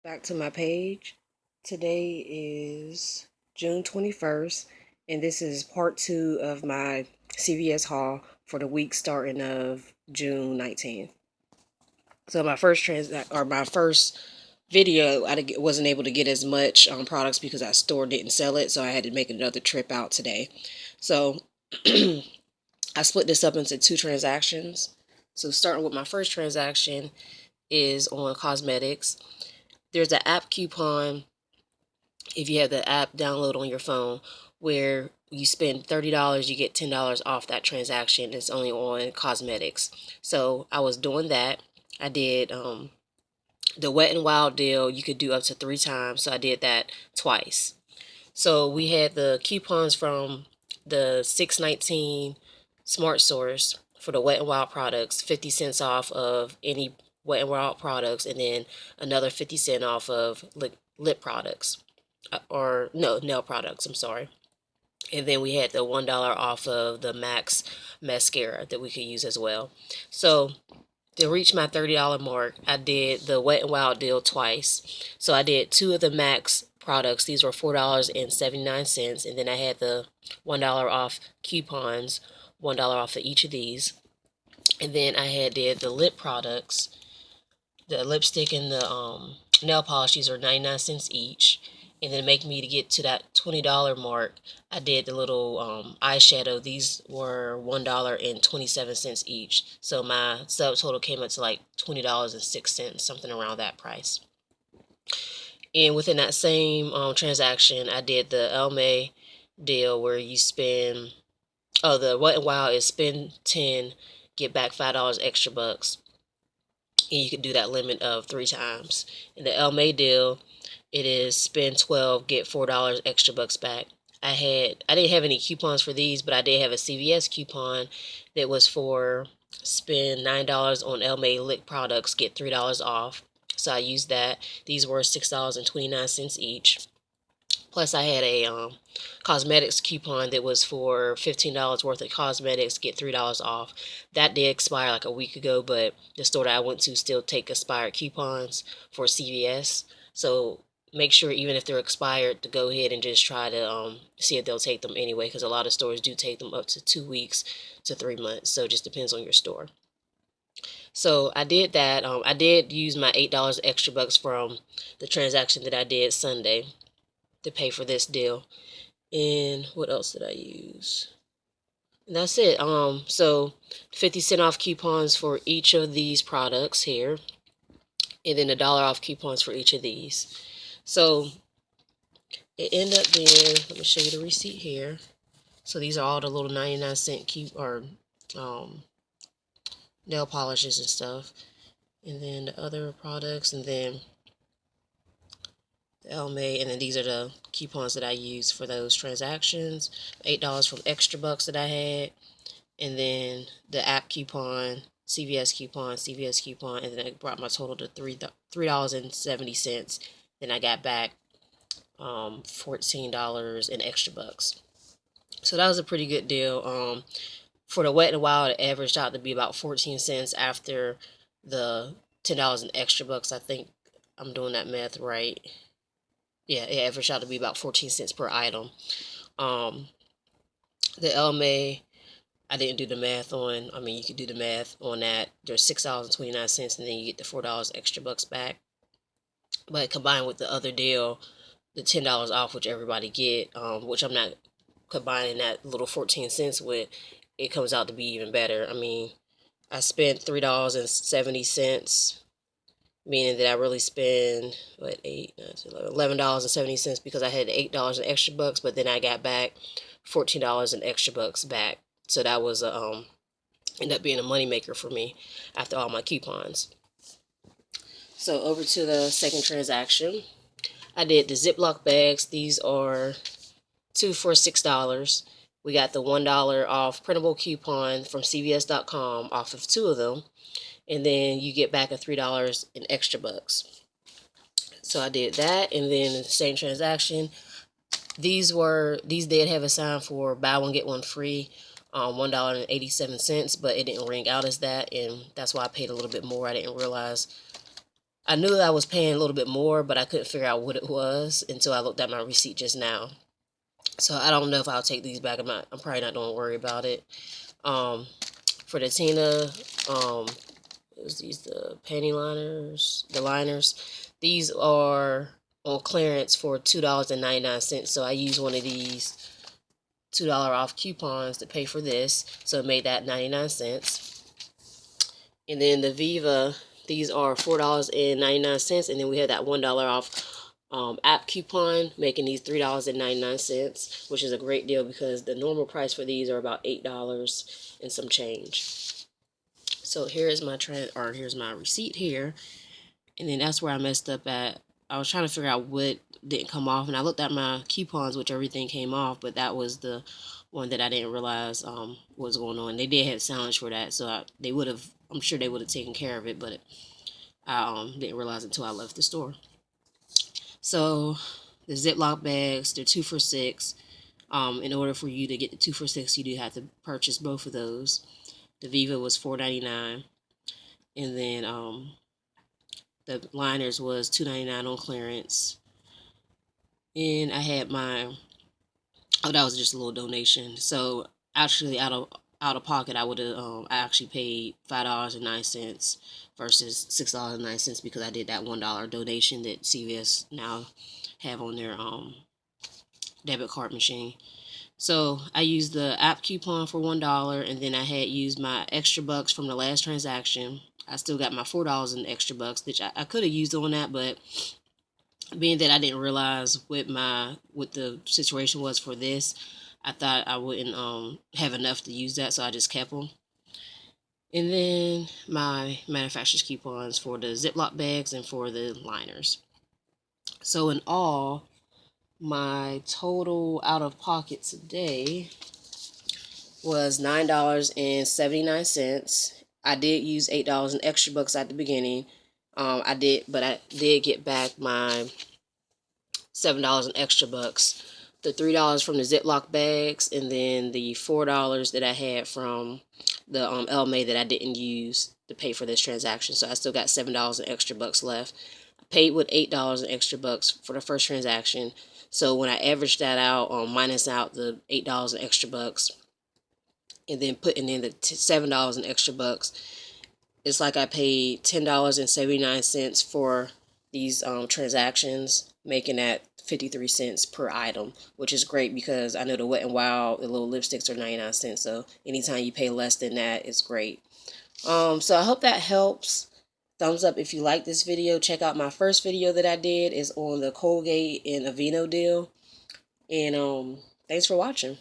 Back to my page. Today is June 21st, and this is part 2 of my CVS haul for the week starting of June 19th. So my first video, wasn't able to get as much products because our store didn't sell it, so I had to make another trip out today. So I split this up into two transactions. So starting with my first transaction is on cosmetics. There's an app coupon if you have the app download on your phone where you spend $30, you get $10 off that transaction. It's only on cosmetics. So I was doing that. I did the Wet and Wild deal. You could do up to 3 times. So I did that twice. So we had the coupons from the 619 Smart Source for the Wet and Wild products, 50 cents off of any Wet and Wild products, and then another 50 cent off of lip products. Or no, nail products, I'm sorry. And then we had the $1 off of the Max mascara that we could use as well. So to reach my $30 mark, I did the Wet and Wild deal twice. So I did two of the Max products. These were $4.79, and then I had the $1 off coupons, $1 off of each of these. And then I had did the lip products, the lipstick and the nail polish. These are 99 cents each. And then make me to get to that $20 mark, I did the little eyeshadow. These were $1.27 each. So my subtotal came up to like $20.06, something around that price. And within that same transaction, I did the Elme deal where you spend, the Wet and Wild is spend 10, get back $5 extra bucks. And you can do that limit of 3 times. In the Elme deal, it is spend 12, get $4 extra bucks back. I didn't have any coupons for these, but I did have a CVS coupon that was for spend $9 on Elme Lick products, get $3 off. So I used that. These were $6.29 each. Plus, I had a cosmetics coupon that was for $15 worth of cosmetics, get $3 off. That did expire like a week ago, but the store that I went to still take expired coupons for CVS. So make sure, even if they're expired, to go ahead and just try to see if they'll take them anyway, because a lot of stores do take them up to 2 weeks to 3 months. So it just depends on your store. So I did that. I did use my $8 extra bucks from the transaction that I did Sunday to pay for this deal. And what else did I use? And that's it. So 50 cent off coupons for each of these products here, and then $1 off coupons for each of these. So it ended up being, let me show you the receipt here. So these are all the little 99-cent nail polishes and stuff. And then the other products, and then the Elme, and then these are the coupons that I used for those transactions. $8 from extra bucks that I had, and then the app coupon, CVS coupon, CVS coupon, and then it brought my total to $3.70. Then I got back $14 in extra bucks. So that was a pretty good deal. For the Wet and Wild, it averaged out to be about 14 cents after the $10 in extra bucks. I think I'm doing that math right. Yeah, it averaged out to be about 14 cents per item. The Elme, I didn't do the math on. I mean, you could do the math on that. There's $6.29, and then you get the $4 extra bucks back. But combined with the other deal, the $10 off, which everybody get, which I'm not combining that little 14 cents with, it comes out to be even better. I mean, I spent $3.70, meaning that I really spend $11.70 because I had $8 in extra bucks, but then I got back $14 in extra bucks back. So that was ended up being a moneymaker for me after all my coupons. So over to the second transaction. I did the Ziploc bags. These are 2 for $6. We got the $1 off printable coupon from CVS.com off of 2 of them. And then you get back a $3 in extra bucks. So I did that, and then in the same transaction, these did have a sign for buy one get one free, $1.87, but it didn't ring out as that, and that's why I paid a little bit more. I I knew I was paying a little bit more, but I couldn't figure out what it was until I looked at my receipt just now. So I don't know if I'll take these back. I'm probably not going to worry about it. For the Tina, is these the panty liners, the liners. These are on clearance for $2.99. So I used one of these $2 off coupons to pay for this. So it made that 99¢. And then the Viva, these are $4.99. And then we had that $1 off app coupon, making these $3.99, which is a great deal because the normal price for these are about $8 and some change. So here's my here's my receipt here, and then that's where I messed up at. I was trying to figure out what didn't come off, and I looked at my coupons, which everything came off, but that was the one that I didn't realize was going on. They did have signage for that, so they would have. I'm sure they would have taken care of it, but I didn't realize until I left the store. So the Ziploc bags, they're 2 for $6. In order for you to get the 2 for $6, you do have to purchase both of those. The Viva was $4.99, and then the liners was $2.99 on clearance. And I had my that was just a little donation. So actually, out of pocket, I would have I actually paid $5.09 versus $6.09 because I did that $1 donation that CVS now have on their debit card machine. So I used the app coupon for $1, and then I had used my extra bucks from the last transaction. I still got my $4 in extra bucks, which I could have used on that, but being that I didn't realize what the situation was for this, I thought I wouldn't have enough to use that, so I just kept them. And then my manufacturer's coupons for the Ziploc bags and for the liners. So in all, my total out of pocket today was $9.79. I did use $8 in extra bucks at the beginning. I did get back my $7 in extra bucks. The $3 from the Ziploc bags, and then the $4 that I had from the LMA that I didn't use to pay for this transaction. So I still got $7 in extra bucks left. I paid with $8 in extra bucks for the first transaction. So when I averaged that out, minus out the $8 in extra bucks, and then putting in the $7 in extra bucks, it's like I paid $10.79 for these transactions, making that 53 cents per item, which is great because I know the Wet n Wild, the little lipsticks are 99¢. So anytime you pay less than that, it's great. So I hope that helps. Thumbs up if you like this video. Check out my first video that I did is on the Colgate and Aveeno deal. And thanks for watching.